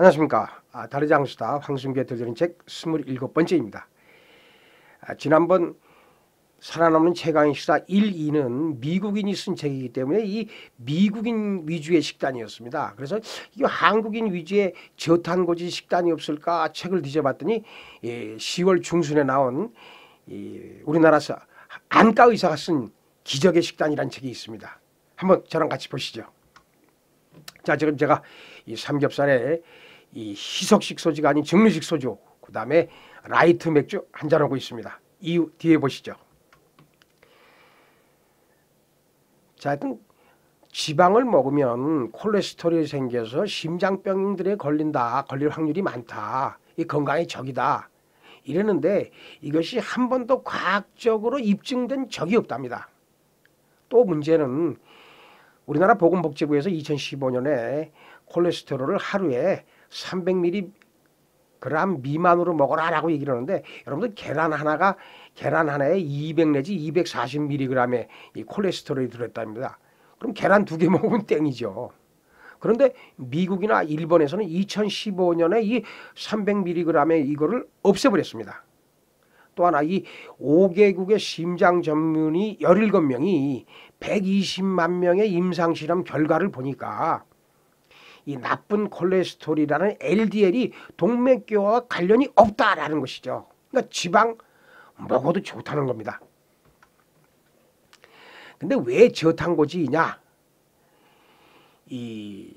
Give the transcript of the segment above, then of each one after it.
안녕하십니까. 다르지 않수다 황순기에 들려드린 책 27번째입니다. 지난번 살아남는 최강의 식사 1, 2는 미국인이 쓴 책이기 때문에 이 미국인 위주의 식단이었습니다. 그래서 이 한국인 위주의 저탄고지 식단이 없을까 책을 뒤져봤더니 10월 중순에 나온 우리나라 안과 의사가 쓴 기적의 식단이라는 책이 있습니다. 한번 저랑 같이 보시죠. 자, 지금 제가 이 삼겹살에 이 희석식 소주가 아닌 증류식 소주, 그 다음에 라이트 맥주 한잔하고 있습니다. 이 뒤에 보시죠. 자, 하여튼 지방을 먹으면 콜레스테롤이 생겨서 심장병들에 걸릴 확률이 많다. 이 건강의 적이다. 이러는데 이것이 한 번도 과학적으로 입증된 적이 없답니다. 또 문제는 우리나라 보건복지부에서 2015년에 콜레스테롤을 하루에 300mg 미만으로 먹어라라고 얘기를 하는데, 여러분들 계란 하나에 200 내지 240mg의 이 콜레스테롤이 들어있답니다. 그럼 계란 2개 먹으면 땡이죠. 그런데 미국이나 일본에서는 2015년에 이 300mg의 이거를 없애버렸습니다. 또 하나, 이 5개국의 심장 전문의 17명이 120만 명의 임상실험 결과를 보니까 이 나쁜 콜레스테롤이라는 LDL이 동맥경화와 관련이 없다라는 것이죠. 그러니까 지방 먹어도 좋다는 겁니다. 근데 왜 저탄고지이냐? 이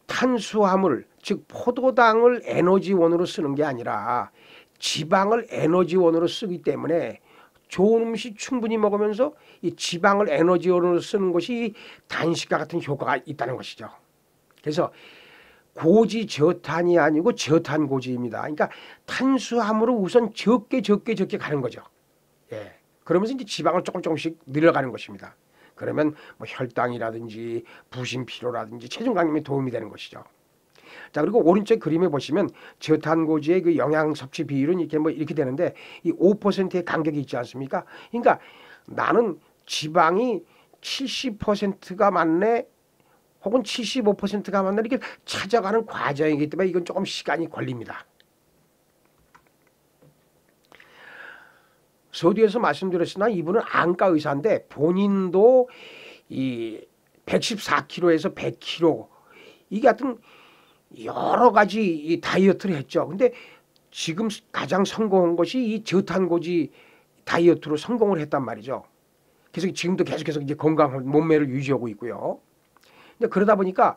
탄수화물, 즉 포도당을 에너지원으로 쓰는 게 아니라 지방을 에너지원으로 쓰기 때문에 좋은 음식 충분히 먹으면서 이 지방을 에너지원으로 쓰는 것이 단식과 같은 효과가 있다는 것이죠. 그래서 고지 저탄이 아니고 저탄고지입니다. 그러니까 탄수화물을 우선 적게 가는 거죠. 예. 그러면서 이제 지방을 조금씩 늘려가는 것입니다. 그러면 뭐 혈당이라든지 부신피로라든지 체중 감량에 도움이 되는 것이죠. 자, 그리고 오른쪽 그림에 보시면 저탄고지의 그 영양 섭취 비율은 이렇게 되는데 이 5%의 간격이 있지 않습니까? 그러니까 나는 지방이 70%가 맞네, 혹은 75%가 맞나, 이렇게 찾아가는 과정이기 때문에 이건 조금 시간이 걸립니다. 서두에서 말씀드렸으나 이분은 안과 의사인데 본인도 이 114kg에서 100kg, 이게 하여튼 여러 가지 이 다이어트를 했죠. 근데 지금 가장 성공한 것이 이 저탄고지 다이어트로 성공을 했단 말이죠. 그래서 지금도 계속해서 이제 건강한 몸매를 유지하고 있고요. 근데 그러다 보니까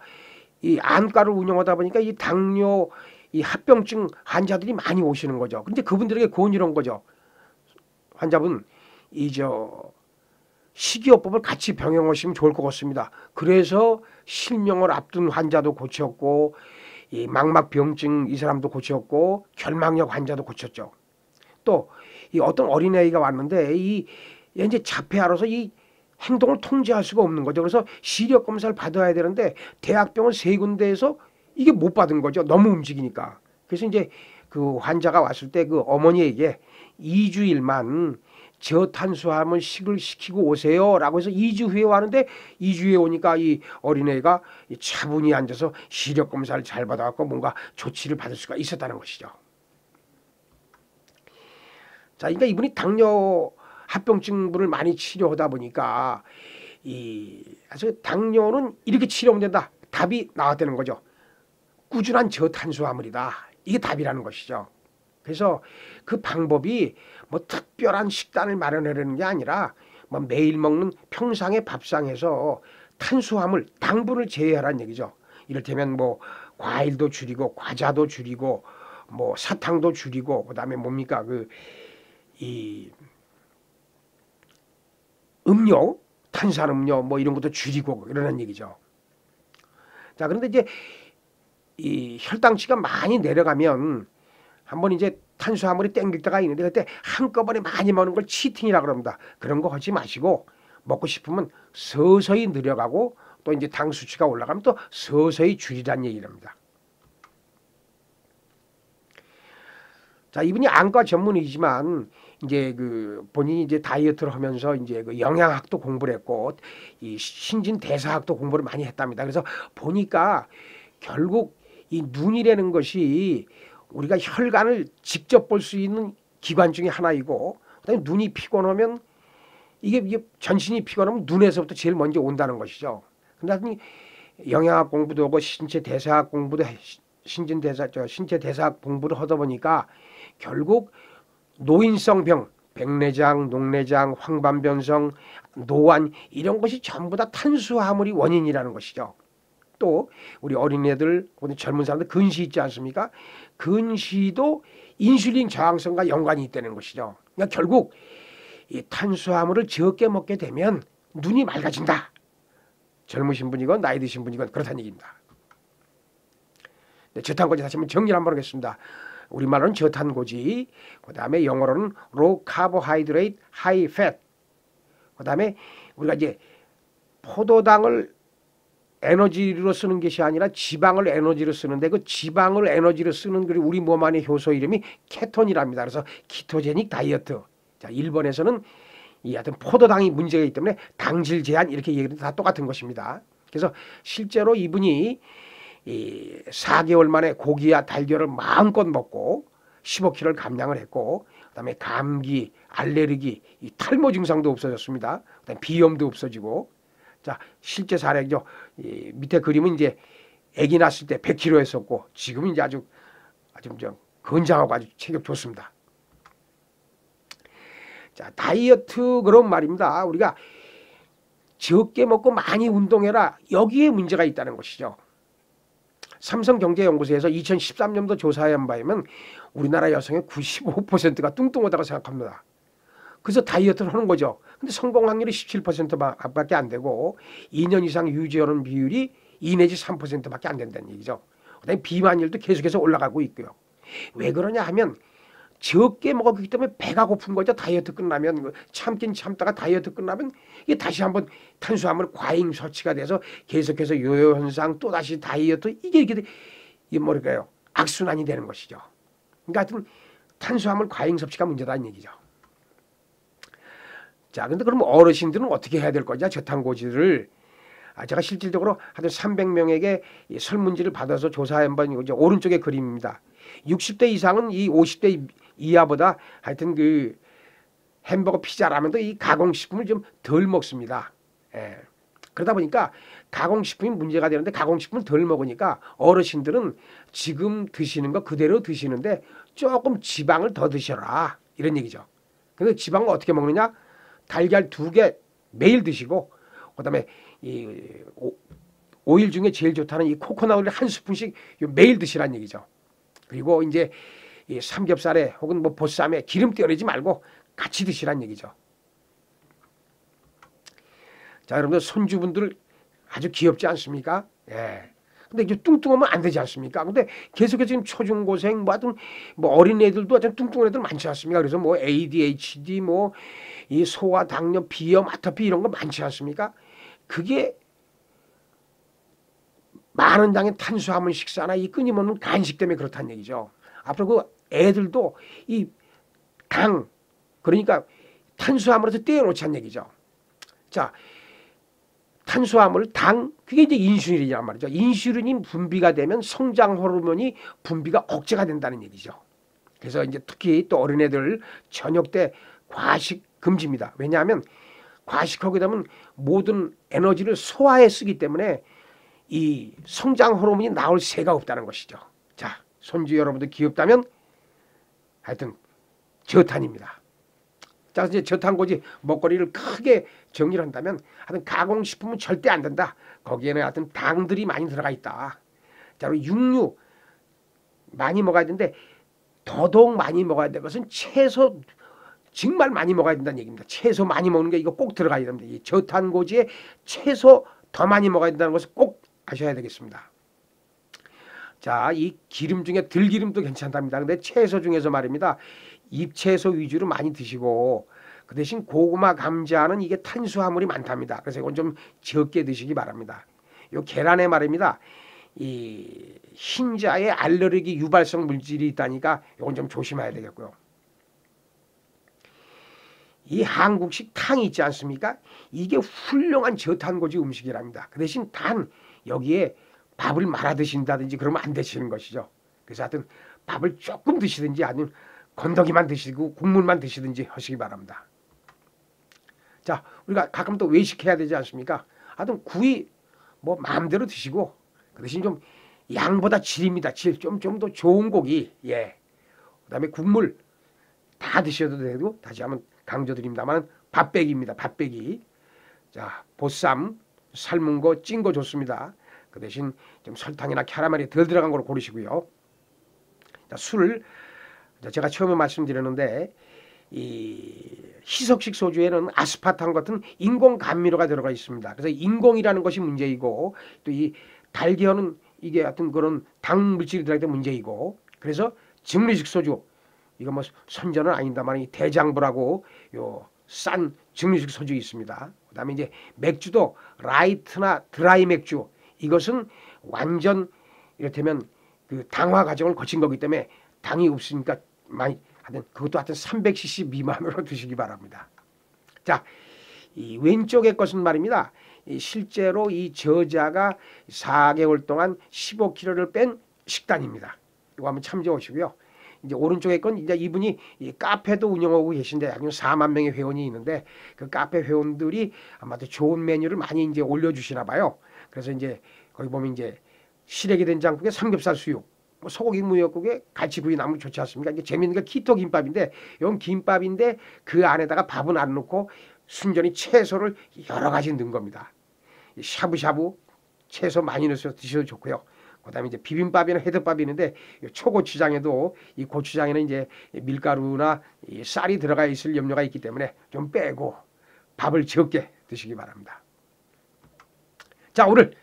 이 안과를 운영하다 보니까 이 당뇨, 이 합병증 환자들이 많이 오시는 거죠. 근데 그분들에게 고언 이런 거죠. 환자분, 식이요법을 같이 병행하시면 좋을 것 같습니다. 그래서 실명을 앞둔 환자도 고쳤고, 이 망막병증 이 사람도 고쳤고, 결막력 환자도 고쳤죠. 또 이 어떤 어린아이가 왔는데 이제 자폐아로서 이 행동을 통제할 수가 없는 거죠. 그래서 시력 검사를 받아야 되는데 대학병원 3군데에서 이게 못 받은 거죠. 너무 움직이니까. 그래서 이제 그 환자가 왔을 때 그 어머니에게 2주일만 저탄수화물식을 시키고 오세요라고 해서 2주 후에 왔는데 2주 후에 오니까 이 어린애가 차분히 앉아서 시력 검사를 잘 받아갖고 뭔가 조치를 받을 수가 있었다는 것이죠. 자, 그러니까 이분이 당뇨 합병증분을 많이 치료하다 보니까 아주 당뇨는 이렇게 치료하면 된다. 답이 나왔다는 거죠. 꾸준한 저탄수화물이다. 이게 답이라는 것이죠. 그래서 그 방법이 뭐 특별한 식단을 마련하려는 게 아니라 뭐 매일 먹는 평상의 밥상에서 탄수화물, 당분을 제외하라는 얘기죠. 이를테면 뭐 과일도 줄이고 과자도 줄이고 뭐 사탕도 줄이고 그다음에 뭡니까 음료, 탄산음료 뭐 이런 것도 줄이고 이러는 얘기죠. 자, 그런데 이제 이 혈당치가 많이 내려가면 한번 이제 탄수화물이 땡길 때가 있는데 그때 한꺼번에 많이 먹는 걸 치팅이라고 합니다. 그런 거 하지 마시고 먹고 싶으면 서서히 늘려가고 또 이제 당 수치가 올라가면 또 서서히 줄이라는 얘기를 합니다. 자, 이분이 안과 전문의지만 이제 본인이 이제 다이어트를 하면서 이제 영양학도 공부를 했고 이 신진대사학도 공부를 많이 했답니다. 그래서 보니까 결국 이 눈이라는 것이 우리가 혈관을 직접 볼 수 있는 기관 중에 하나이고, 그다음에 눈이 피곤하면 이게 전신이 피곤하면 눈에서부터 제일 먼저 온다는 것이죠. 근데 영양학 공부도 하고 신체 대사학 공부도 신체 대사학 공부를 하다 보니까 결국 노인성 병, 백내장, 녹내장, 황반변성, 노안 이런 것이 전부 다 탄수화물이 원인이라는 것이죠. 또 우리 어린애들, 우리 젊은 사람들 근시 있지 않습니까? 근시도 인슐린 저항성과 연관이 있다는 것이죠. 그러니까 결국 이 탄수화물을 적게 먹게 되면 눈이 맑아진다. 젊으신 분이건 나이 드신 분이건 그렇다는 얘기입니다. 네, 저탄고지 다시 한번 정리를 한번 하겠습니다. 우리말로는 저탄고지, 그 다음에 영어로는 low carbohydrate, high fat. 그 다음에 우리가 이제 포도당을 에너지로 쓰는 것이 아니라 지방을 에너지로 쓰는데 그 지방을 에너지로 쓰는 그 우리 몸 안의 효소 이름이 케톤이랍니다. 그래서 키토제닉 다이어트. 자, 일본에서는 이 하여튼 포도당이 문제가 있기 때문에 당질 제한 이렇게 얘기하는 다 똑같은 것입니다. 그래서 실제로 이분이 이 4개월 만에 고기와 달걀을 마음껏 먹고 15kg를 감량을 했고, 그다음에 감기, 알레르기, 이 탈모 증상도 없어졌습니다. 그다음에 비염도 없어지고. 자, 실제 사례죠. 이 밑에 그림은 이제 아기 낳았을 때 100kg 했었고 지금은 이제 아주 좀 건장하고 아주 체격 좋습니다. 자, 다이어트 그런 말입니다. 우리가 적게 먹고 많이 운동해라. 여기에 문제가 있다는 것이죠. 삼성경제연구소에서 2013년도 조사한 바에 의하면 우리나라 여성의 95%가 뚱뚱하다고 생각합니다. 그래서 다이어트를 하는 거죠. 근데 성공 확률이 17%밖에 안 되고 2년 이상 유지하는 비율이 2 내지 3%밖에 안 된다는 얘기죠. 그다음에 비만율도 계속해서 올라가고 있고요. 왜 그러냐 하면 적게 먹었기 때문에 배가 고픈 거죠. 다이어트 끝나면 참긴 참다가 다이어트 끝나면 이게 다시 한번 탄수화물 과잉 섭취가 돼서 계속해서 요요 현상 또 다시 다이어트 이게 뭐랄까요 악순환이 되는 것이죠. 그러니까 하여튼 탄수화물 과잉 섭취가 문제다는 얘기죠. 자, 근데 그럼 어르신들은 어떻게 해야 될 거냐? 저탄고지를 제가 실질적으로 한 300명에게 설문지를 받아서 조사한 번 이제 오른쪽에 그림입니다. 60대 이상은 이 50대 이하보다 하여튼 그 햄버거, 피자, 라면도 이 가공식품을 좀 덜 먹습니다. 예. 그러다 보니까 가공식품이 문제가 되는데 가공식품을 덜 먹으니까 어르신들은 지금 드시는 거 그대로 드시는데 조금 지방을 더 드셔라 이런 얘기죠. 그래서 지방을 어떻게 먹느냐? 달걀 2개 매일 드시고 그다음에 이 오일 중에 제일 좋다는 이 코코넛 오일 1스푼씩 매일 드시라는 얘기죠. 그리고 이제 이 삼겹살에 혹은 뭐 보쌈에 기름 떼어내지 말고 같이 드시라는 얘기죠. 자, 여러분들 손주분들 아주 귀엽지 않습니까? 예. 근데 이제 뚱뚱하면 안 되지 않습니까? 근데 계속해서 지금 초중고생 뭐 하여튼 뭐 어린 애들도 아주 뚱뚱한 애들 많지 않습니까? 그래서 뭐 ADHD 뭐 이 소화, 당뇨, 비염, 아토피 이런 거 많지 않습니까? 그게 많은 양의 탄수화물 식사나 이 끊임없는 간식 때문에 그렇다는 얘기죠. 앞으로 그 애들도 이 당 그러니까 탄수화물에서 떼어놓자는 얘기죠. 자, 탄수화물, 당 그게 이제 인슐린이란 말이죠. 인슐린이 분비가 되면 성장 호르몬이 분비가 억제가 된다는 얘기죠. 그래서 이제 특히 또 어린애들 저녁 때 과식 금지입니다. 왜냐하면 과식하게 되면 모든 에너지를 소화에 쓰기 때문에 이 성장 호르몬이 나올 새가 없다는 것이죠. 자, 손주 여러분들 귀엽다면 하여튼 저탄입니다. 자, 이제 저탄고지 먹거리를 크게 정리를 한다면 하여튼 가공식품은 절대 안 된다. 거기에는 하여튼 당들이 많이 들어가 있다. 자, 그리고 육류 많이 먹어야 되는데 더더욱 많이 먹어야 될 것은 채소 정말 많이 먹어야 된다는 얘기입니다. 채소 많이 먹는 게 이거 꼭 들어가야 됩니다. 이 저탄고지에 채소 더 많이 먹어야 된다는 것을 꼭 아셔야 되겠습니다. 자, 이 기름 중에 들기름도 괜찮답니다. 근데 채소 중에서 말입니다. 잎채소 위주로 많이 드시고 그 대신 고구마, 감자는 이게 탄수화물이 많답니다. 그래서 이건 좀 적게 드시기 바랍니다. 요 계란에 말입니다. 이 흰자에 알레르기 유발성 물질이 있다니까 이건 좀 조심해야 되겠고요. 이 한국식 탕이 있지 않습니까? 이게 훌륭한 저탄고지 음식이랍니다. 그 대신 단 여기에 밥을 말아 드신다든지 그러면 안 되시는 것이죠. 그래서 하여튼 밥을 조금 드시든지 아니면 건더기만 드시고 국물만 드시든지 하시기 바랍니다. 자, 우리가 가끔 또 외식해야 되지 않습니까? 하여튼 구이 뭐 마음대로 드시고 그 대신 좀 양보다 질입니다. 질. 좀 더 좋은 고기. 예. 그다음에 국물 다 드셔도 되고 다시 한번 강조드립니다만 밥배기입니다. 밥배기. 자, 보쌈 삶은 거, 찐 거 좋습니다. 그 대신 좀 설탕이나 캐러멜이 덜 들어간 걸로 고르시고요. 자, 술. 제가 처음에 말씀드렸는데 이 희석식 소주에는 아스파탐 같은 인공 감미료가 들어가 있습니다. 그래서 인공이라는 것이 문제이고 또 이 달기어는 이게 어떤 그런 당 물질이 들어가기 때문에 문제이고 그래서 증류식 소주 이거 뭐 선전은 아닙니다만 이 대장부라고 요 싼 증류식 소주 있습니다. 그다음에 이제 맥주도 라이트나 드라이 맥주 이것은 완전 이를테면 그 당화 과정을 거친 거기 때문에 당이 없으니까 많이 하여튼 그것도 하여튼 300cc 미만으로 드시기 바랍니다. 자, 이 왼쪽의 것은 말입니다. 실제로 이 저자가 4개월 동안 15kg를 뺀 식단입니다. 이거 한번 참조하시고요. 이제 오른쪽에 건 이제 이분이 이 카페도 운영하고 계신데 약 4만 명의 회원이 있는데 그 카페 회원들이 아마도 좋은 메뉴를 많이 이제 올려주시나 봐요. 그래서 이제 거기 보면 이제 시래기 된장국에 삼겹살 수육, 뭐 소고기 무역국에 갈치구이 나물 좋지 않습니까? 이게 재밌는 게 키토 김밥인데 이건 김밥인데 그 안에다가 밥은 안 넣고 순전히 채소를 여러 가지 넣은 겁니다. 샤브샤브 채소 많이 넣어서 드셔도 좋고요. 그다음에 이제 비빔밥이나 회덮밥이 있는데 초고추장에도 이 고추장에는 이제 밀가루나 이 쌀이 들어가 있을 염려가 있기 때문에 좀 빼고 밥을 적게 드시기 바랍니다. 자, 오늘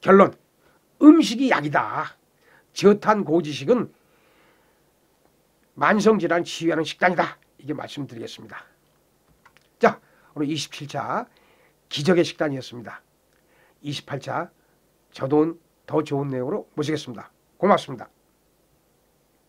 결론. 음식이 약이다. 저탄 고지식은 만성질환 치유하는 식단이다. 이게 말씀드리겠습니다. 자, 오늘 27차 기적의 식단이었습니다. 28차 더 좋은 내용으로 모시겠습니다. 고맙습니다.